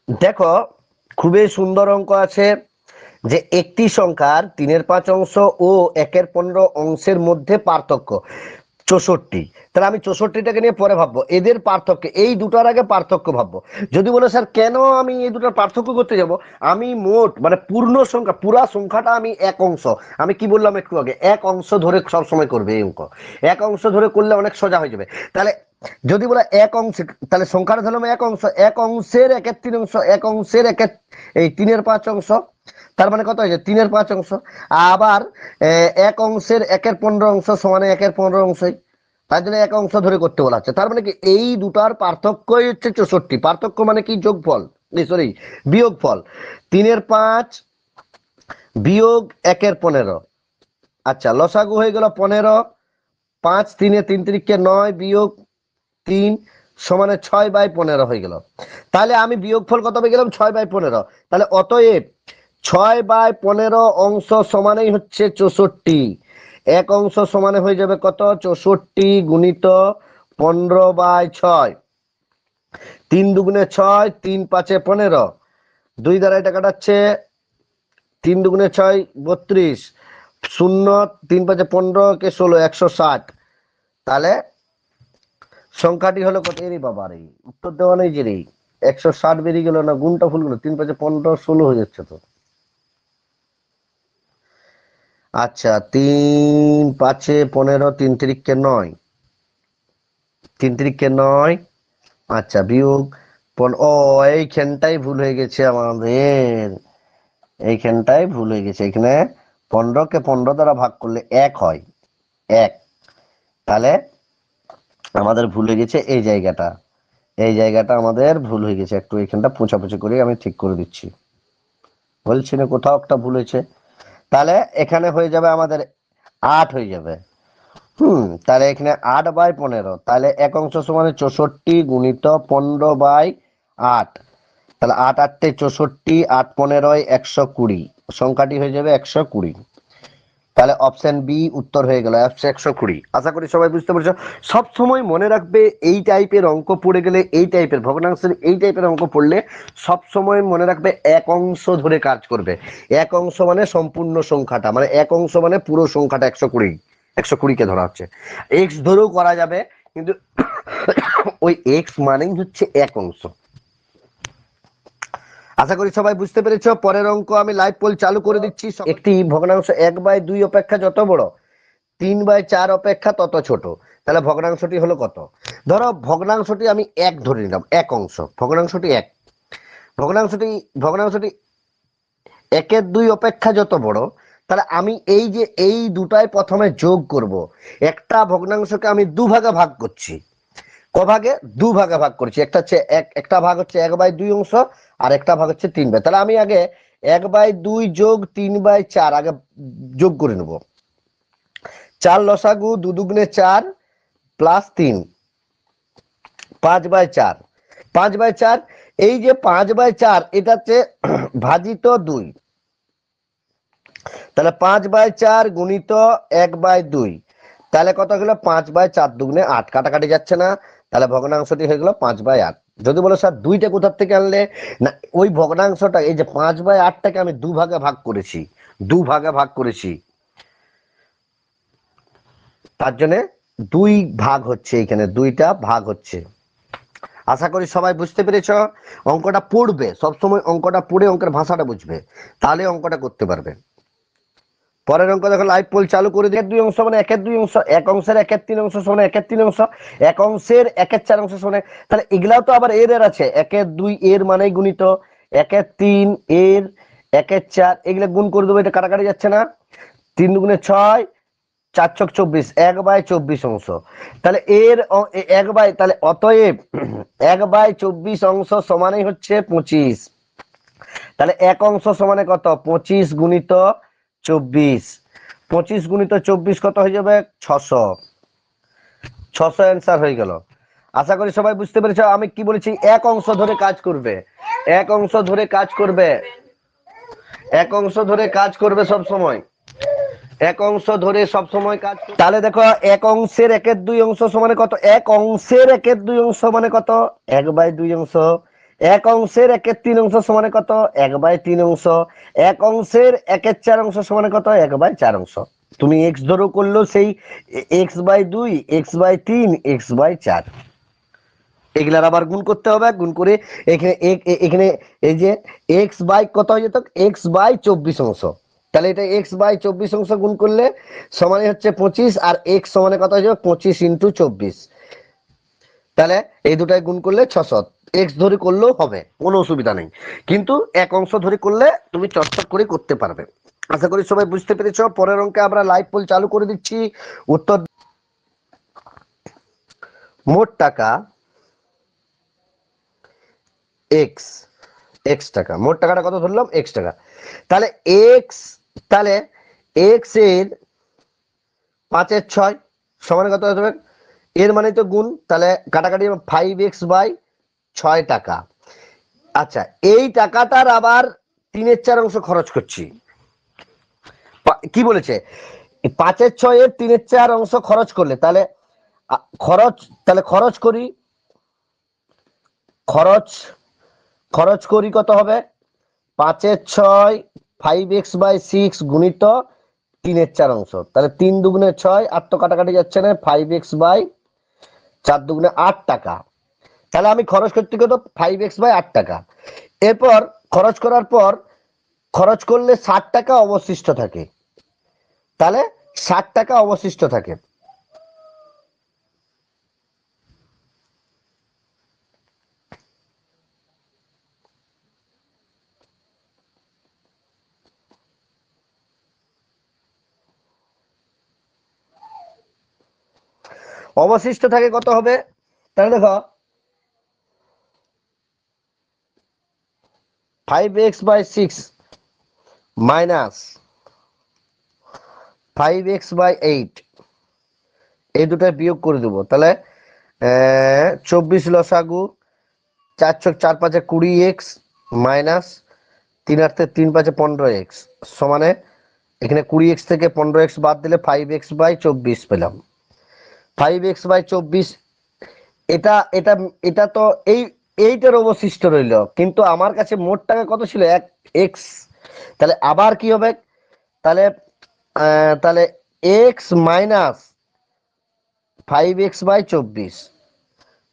দেখো, খুবই সুন্দর অঙ্ক আছে যে একটি সংখ্যার 3/5 অংশ ও 1/15 অংশের মধ্যে পার্থক্য 64। তাহলে আমি 64টাকে নিয়ে পরে ভাববো, এদের পার্থক্য এই দুটার আগে পার্থক্য ভাববো। যদি বলে স্যার কেন আমি এই দুটার পার্থক্য করতে যাব, আমি মোট মানে পূর্ণ সংখ্যা পুরা সংখ্যাটা আমি এক অংশ, আমি কি বললাম একটু আগে, এক অংশ ধরে সব সময় করবে এই অঙ্ক, এক অংশ ধরে করলে অনেক সোজা হয়ে যাবে। তাহলে যদি বলে এক অংশ, তাহলে সংখ্যাটা ধরলাম এক অংশ, এক অংশের 1/3 অংশ, এক অংশের এই 3/5 অংশ, তার মানে কত হয়েছে 3/5 অংশ। আবার এক অংশের 1/15 অংশ সমান 1/15 অংশই, তার জন্য এক অংশ ধরে করতে বলা হচ্ছে। তার মানে কি এই দুটার পার্থক্যই হচ্ছে 64। পার্থক্য মানে কি যোগফল, সরি বিয়োগফল। 3/5 বিয়োগ 1/15, আচ্ছা লসাগু হয়ে গেল 15, 5 3 3 3 9 বিয়োগ 3 সমানে 6/15 হয়ে গেল। তাহলে আমি বিয়োগফল কত পেয়ে গেলাম 6/15। তাহলে অতএব 6/15 অংশ সমানেই হচ্ছে 64। এক অংশ সমানে হয়ে যাবে কত 64 গুণিত 15/6, 3 দুগুণে 6, 3 5 15, 2 দ্বারা এটা কাটাচ্ছে, 3 দুগুণে 6 32, 0 3 5 15 কে 16 160। তাহলে সংখ্যাটি হলো কত, এরই বাবা রে উত্তর দেওয়া নেই যে রে, 160 বেরিয়ে গেল না, গুণটা ভুল গেল, 3 5 15 16 হয়ে যাচ্ছে তো। আচ্ছা 3 5 15, 3 3 9, 3 3 9, আচ্ছা বিয়োগ ও এইখানটাই ভুল হয়ে গেছে আমাদের, এইখানটাই ভুল হয়ে গেছে। এখানে 15কে 15 দ্বারা ভাগ করলে 1 হয়, 1। তাহলে আমাদের ভুল হয়ে গেছে এই জায়গাটা, এই জায়গাটা আমাদের ভুল হয়ে গেছে। একটু এখানটা পোঁছাপুছি করে আমি ঠিক করে দিচ্ছি, বলছি না কোথাও একটা ভুল হয়েছে। তাহলে এখানে হয়ে যাবে আমাদের 8 হয়ে যাবে। তাহলে এখানে 8/15, তাহলে এক অংশ সমানে 64 গুণিত 15/8, তাহলে 8 8 64, 8 15 120, সংখ্যাটি হয়ে যাবে 120। তাহলে অপশন বি উত্তর হয়ে গেল 120। আশা করি সবাই বুঝতে পেরেছো। সব সময় মনে রাখবে এই টাইপের অঙ্ক পড়ে গেলে, এই টাইপের ভগ্নাংশের এই টাইপের অঙ্ক পড়লে সব সময় মনে রাখবে এক অংশ ধরে কাজ করবে। এক অংশ মানে সম্পূর্ণ সংখ্যাটা, মানে এক অংশ মানে পুরো সংখ্যাটা 120, 120কে ধরা হচ্ছে। এক্স ধরেও করা যাবে, কিন্তু ওই এক্স মানেই হচ্ছে এক অংশ। আশা করি সবাই বুঝতে পেরেছো। পরের অঙ্ক আমি লাইভ পোল চালু করে দিচ্ছি। একটি ভগ্নাংশ 1/2 অপেক্ষা যত বড় 3/4 অপেক্ষা তত ছোট, তাহলে ভগ্নাংশটি হলো কত। ধরো ভগ্নাংশটি আমি এক ধরে নিলাম, এক অংশ, ভগ্নাংশটি এক, ভগ্নাংশটি ভগ্নাংশটি 1/2 অপেক্ষা যত বড়, তাহলে আমি এই যে এই দুটাই প্রথমে যোগ করব। একটা ভগ্নাংশকে আমি দুভাগে ভাগ করছি, কভাগে দুভাগে ভাগ করছি, একটা হচ্ছে একটা ভাগ হচ্ছে 1/2 অংশ, আর একটা ভাগ হচ্ছে 3/, তাহলে আমি আগে 1/2 যোগ 3/4 আগে যোগ করে নেব। 4 লসাগু 2 দুগুণে 4 প্লাস 3, 5/4, 5/4, এই যে 5/4 এটা হচ্ছে ভাজিত 2, তাহলে 5/4 গুণিত 1/2, তাহলে কত গেল 5/4 দুগুণে 8, কাটাকাটি যাচ্ছে না, তাহলে ভগ্নাংশটি হয়ে গেল 5/8। যদি বলো স্যার দুইটা কোথার থেকে আনলে, না ওই ভগ্নাংশটা এই যে 5/8টাকে আমি দুভাগে ভাগ করেছি, দুভাগে ভাগ করেছি, তার জন্য দুই ভাগ হচ্ছে, এখানে দুইটা ভাগ হচ্ছে। আশা করি সবাই বুঝতে পেরেছ। অঙ্কটা পড়বে সবসময়, অঙ্কটা পড়ে অঙ্কের ভাষাটা বুঝবে, তাহলে অঙ্কটা করতে পারবে। পরের অঙ্ক দেখো, লাইভ পোল চালু করে দিয়ে 2 অংশ মানে 1/2 অংশ, এক অংশের 1/3 অংশ সমান 1/3 অংশ, এক অংশের 1/4 অংশ সমান, তাহলে এগুলাও তো আবার এর আছে, 1/2 এর মানেই গুণিত, 1/3 এর 1/4, এগুলা গুণ করে দেবো, এটা কাটাকাটি যাচ্ছে না, 3 দুগুণে 6, 4 ছক 24, 1/24 অংশ, তাহলে এর তাহলে অতএব 1/24 অংশ সমানই হচ্ছে 25, তাহলে এক অংশ সমানে কত 25 গুণিত 24, 25 গুণিত 24 কত হয়ে যাবে 600, 600 অ্যান্সার হয়ে গেল। আশা করি সবাই বুঝতে পেরেছো। আমি কি বলেছি, এক অংশ ধরে কাজ করবে, এক অংশ ধরে কাজ করবে, এক অংশ ধরে কাজ করবে সব সময়, এক অংশ ধরে সব সময় কাজ। তাহলে দেখো এক অংশের 1/2 অংশ সমানে কত, এক অংশের 1/2 অংশ মানে কত 1/2 অংশ, এক অংশের একের 3 অংশ সমানে কত? 1/3 অংশ। এক অংশের একের 4 অংশ সমানে কত? 1/4 অংশ। তুমি x ধরো করলো সেই x/2, x/3, x/4। এগুলার আবার গুণ করতে হবে, গুণ করে এখানে এখানে এই যে এক্স বাই কত হয়ে যেত? x/24 অংশ। তাহলে এটা x/24 অংশ গুণ করলে সমানে হচ্ছে 25, আর x সমানে কত হয়ে যাবে? 25 × 24। তাহলে এই দুটাই গুণ করলে 600। এক্স ধরে করলেও হবে, কোনো অসুবিধা নেই, কিন্তু এক অংশ ধরে করলে তুমি চটচট করে করতে পারবে। আশা করি সবাই বুঝতে পেরেছো। পরের অঙ্কে আমরা লাইভ পোল চালু করে দিচ্ছি। উত্তর, মোট টাকা এক্স, এক্স টাকা, মোট টাকাটা কত ধরলাম? এক্স টাকা। তাহলে এক্স, তাহলে এক্স এর 5/6 সমান কত হতে হবে? এর মানে তো গুণ, তাহলে কাটাকাটি 5x/6 টাকা। আচ্ছা, এই টাকাটার আবার 3/4 অংশ খরচ করছি। কি বলেছে? 5/6 এর 3/4 অংশ খরচ করলে, তাহলে খরচ, তাহলে খরচ করি, খরচ খরচ করি কত হবে? 5/6 5x/6 গুণিত 3/4 অংশ। তাহলে 3 দুগুণে 6, আর তো কাটাকাটি যাচ্ছে না, 5x/4 দুগুণে 8 টাকা। তাহলে আমি খরচ করতে কত? 5x/8 টাকা। এরপর খরচ করার পর, খরচ করলে 60 টাকা অবশিষ্ট থাকে। তাহলে 60 টাকা অবশিষ্ট থাকে। অবশিষ্ট থাকে কত হবে? তাহলে দেখো 5x/6 মাইনাস 5x/8, এই দুটাই বিয়োগ করে দেবো। তাহলে 24 লসাগু, 4 × 4 = 20x মাইনাস 3 × 8 = 3 × 5 = 15x সমানে, এখানে 20x থেকে 15x বাদ দিলে 5x/24 পেলাম। 5x/24, এটা এটা এটা তো এইটার অবশিষ্ট রইল, কিন্তু আমার কাছে মোট টাকা কত ছিল? এক্স। তাহলে আবার কি হবে? তাহলে তাহলে এক্স মাইনাস 5x/24,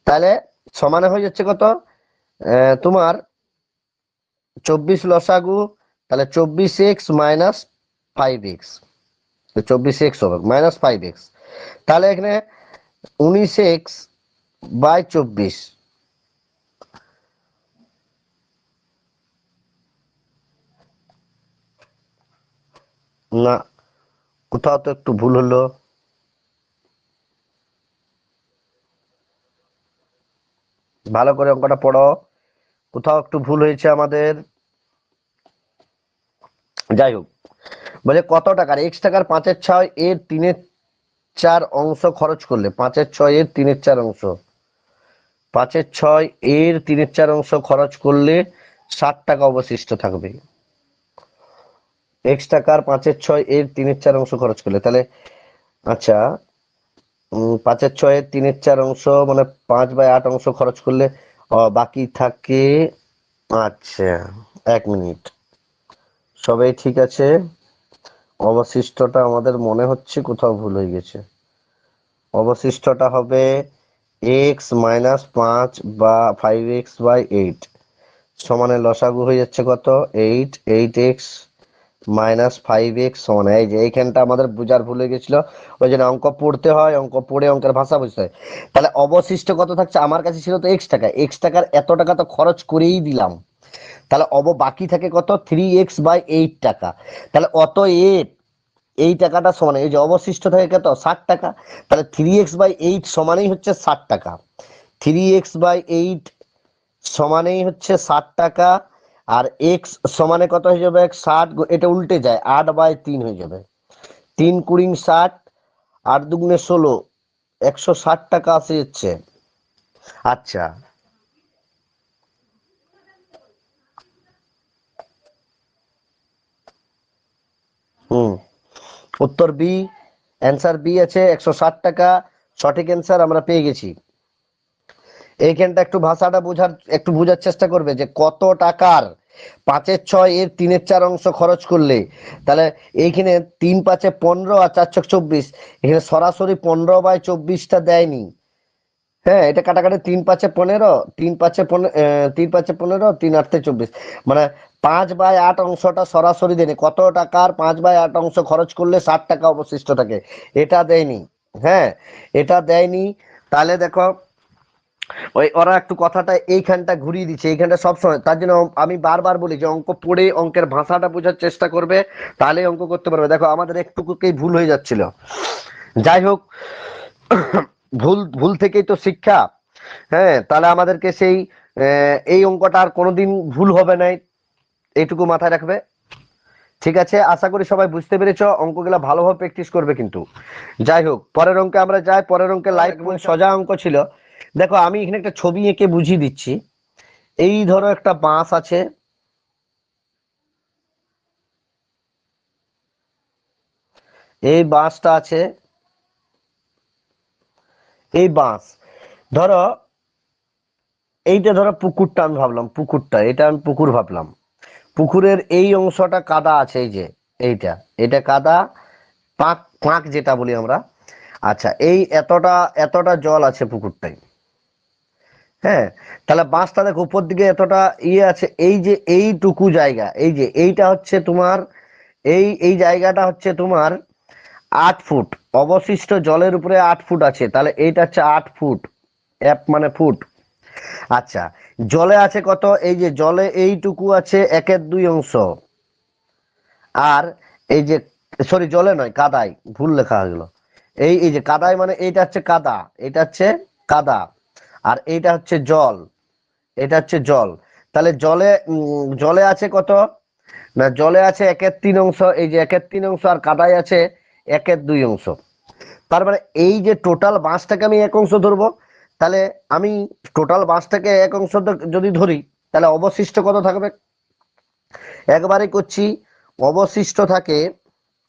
তাহলে সমানে হয়ে যাচ্ছে কত? তোমার 24 লসাগু, তাহলে 24x মাইনাস 5x, 24x হবে মাইনাস 5x। তাহলে এখানে 19x/24, না, কোথাও তো একটু ভুল হলো। ভালো করে অঙ্কটা পড়ো, কোথাও একটু ভুল হয়েছে আমাদের। যাই হোক, বলে কত টাকার? এক্স টাকার 5/6 এর 3/4 অংশ খরচ করলে, 5/6 এর 3/4 অংশ, 5/6 এর 3/4 অংশ খরচ করলে 60 টাকা অবশিষ্ট থাকবে। এক্স টাকার 5/6 এর 3/4 অংশ খরচ করলে, তাহলে আচ্ছা, 5/6 এর 3/4 অংশ মানে 5/8 অংশ খরচ করলে বাকি থাকে। আচ্ছা, 1 মিনিট, সবাই ঠিক আছে। অবশিষ্টটা আমাদের মনে হচ্ছে কোথাও ভুল হয়ে গেছে। অবশিষ্টটা হবে x মাইনাস 5 বা 5x/8 সমানে লসাগু হয়ে যাচ্ছে কত? 8x মাইনাস 5x সমান, এই যে এইখানটা আমাদের বোঝার ভুল হয়ে গেছিল। ওই জন্য অঙ্ক পড়তে হয়, অঙ্ক পড়ে অঙ্কের ভাষা বুঝতে হয়। তাহলে অবশিষ্ট কত থাকছে? আমার কাছে ছিল তো এক্স টাকা, এক্স টাকার এত টাকা তো খরচ করেই দিলাম। তাহলে বাকি থাকে কত? 3x/8 টাকা। তাহলে অতএব এই টাকাটা সমান, এই যে অবশিষ্ট থাকে কত? 60 টাকা। তাহলে 3x/8 সমানেই হচ্ছে 60 টাকা। 3x/8 সমানেই হচ্ছে 60 টাকা। আর এক্স সমানে কত হয়ে যাবে? 60, এটা উল্টে যায়, 8/3 হয়ে যাবে। 3 × 20 = 60, 8 দুগুণে 16, 160 টাকা আসে যাচ্ছে। আচ্ছা, হুম, উত্তর বি, অ্যান্সার বি আছে, 160 টাকা সঠিক অ্যান্সার আমরা পেয়ে গেছি। এইখানটা একটু ভাষাটা বোঝার চেষ্টা করবে যে কত টাকার 5-এর 6 এর 3-এর 4 অংশ খরচ করলে, তাহলে এইখানে 3-5 15 আর 4-4 24, এখানে সরাসরি 15/24টা দেয়নি। হ্যাঁ, এটা কাটাকাটি 3-5 15, 3-5 15, 3-5 15, 3-8 24, মানে 5/8 অংশটা সরাসরি দেয়নি। কত টাকার 5/8 অংশ খরচ করলে 60 টাকা অবশিষ্ট থাকে, এটা দেয়নি। হ্যাঁ, এটা দেয়নি। তাহলে দেখো ওই ওরা একটু কথাটা এইখানটা ঘুরিয়ে দিচ্ছে, এইখানটা সবসময়। তার জন্য আমি বারবার বলি যে অঙ্ক পড়ে অঙ্কের ভাষাটা বোঝার চেষ্টা করবে, তাহলে অঙ্ক করতে পারবে। দেখো আমাদের একটুকুকেই ভুল হয়ে যাচ্ছিল। যাই হোক, ভুল ভুল থেকেই তো শিক্ষা। হ্যাঁ, তাহলে আমাদেরকে সেই এই অঙ্কটা আর কোনোদিন ভুল হবে না, এইটুকু মাথায় রাখবে। ঠিক আছে, আশা করি সবাই বুঝতে পেরেছ, অঙ্কগুলা ভালোভাবে প্র্যাকটিস করবে কিন্তু। যাই হোক, পরের অঙ্কে আমরা যাই। পরের অঙ্কে লাইভ সোজা অঙ্ক ছিল। দেখো আমি এখানে একটা ছবি এঁকে বুঝিয়ে দিচ্ছি। এই ধরো একটা বাঁশ আছে, এই বাঁশটা আছে, এই বাঁশ ধরো, এইটা ধরো পুকুরটা, আমি ভাবলাম পুকুরটা, এটা আমি পুকুর ভাবলাম। পুকুরের এই অংশটা কাদা আছে, এই যে এইটা, এটা কাদা, পাঁক পাঁক যেটা বলি আমরা। আচ্ছা, এই এতটা এতটা জল আছে পুকুরটাই। হ্যাঁ, তাহলে বাঁশটা দেখো উপর দিকে এতটা ইয়ে আছে, এই যে এইটুকু জায়গা, এই যে এইটা হচ্ছে তোমার, এই জায়গাটা হচ্ছে তোমার 8 ফুট। অবশিষ্ট জলের উপরে 8 ফুট আছে, তাহলে এইটা হচ্ছে 8 ফুট। এক মানে ফুট। আচ্ছা, জলে আছে কত? এই যে জলে এইটুকু আছে 1/2 অংশ। আর এই যে, সরি জলে নয়, কাদায়, ভুল লেখা হয়ে গেল। এই যে কাদায়, মানে এইটা হচ্ছে কাদা, এটা হচ্ছে কাদা, আর এইটা হচ্ছে জল, এটা হচ্ছে জল। তাহলে জলে আছে কত? না, জলে আছে 1/3 অংশ, এই যে 1/3 অংশ, আর কাদায় আছে 1/2 অংশ। তার মানে এই যে টোটাল বাঁশটাকে আমি 1 অংশ ধরবো, তাহলে আমি টোটাল বাঁশটাকে 1 অংশ যদি ধরি, তাহলে অবশিষ্ট কত থাকবে? একবারে করছি, অবশিষ্ট থাকে,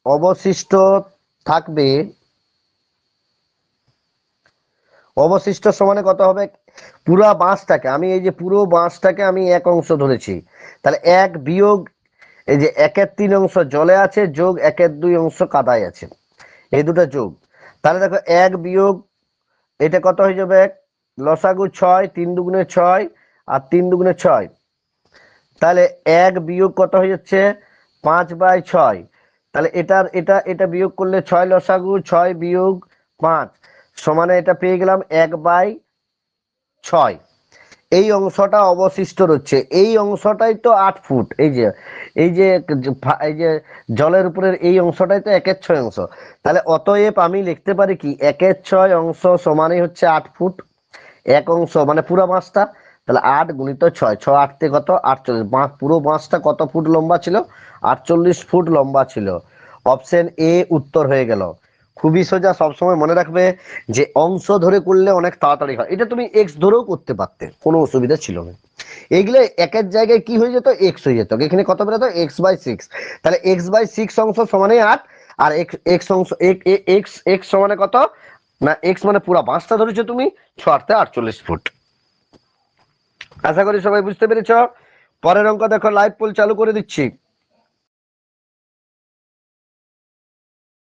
অবশিষ্ট থাকবে, অবশিষ্ট সমানে কত হবে? পুরো বাঁশটাকে আমি, এই যে পুরো বাঁশটাকে আমি 1 অংশ ধরেছি, তাহলে 1 বিয়োগ এই যে 1/3 অংশ জলে আছে, যোগ 1/2 অংশ কাদায় আছে, এই দুটো যোগ। তাহলে দেখো 1 বিয়োগ, এটা কত হয়ে যাবে? লসাগু 6, 3 দুগুণে 6, আর 3 দুগুণে 6। তাহলে 1 বিয়োগ কত হয়ে যাচ্ছে? 5/6। তাহলে এটা বিয়োগ করলে 6 লসাগু, 6 বিয়োগ 5 সমানে এটা পেয়ে গেলাম 1/6। এই অংশটা অবশিষ্ট রয়েছে, এই অংশটাই তো 8 ফুট। এই যে জলের উপরের এই অংশটাই তো 1/6 অংশ। তাহলে অতএব আমি লিখতে পারি কি, 1/6 অংশ সমানই হচ্ছে 8 ফুট। 1 অংশ মানে পুরো বাঁশটা, তাহলে 8 গুণিত 6, 6 8 তে কত? 48। পুরো বাঁশটা কত ফুট লম্বা ছিল? 48 ফুট লম্বা ছিল। অপশন এ উত্তর হয়ে গেল। খুবই সোজা, সবসময় মনে রাখবে যে অংশ ধরে করলে অনেক তাড়াতাড়ি হয়। এটা তুমি এক্স ধরেও করতে পারতে, কোনো অসুবিধা ছিল না। এগুলো একের জায়গায় কি হয়ে যেত? এক্স হয়ে যেত। এখানে কত বেরোতো? x/6। তাহলে x/6 অংশ সমানে 8, আর এক্স অংশ এক্স সমানে কত? না, এক্স মানে পুরা বাঁশটা ধরেছো তুমি, 6 তে 48 ফুট। আশা করি সবাই বুঝতে পেরেছ। পরের অঙ্ক দেখো, লাইভ পোল চালু করে দিচ্ছি।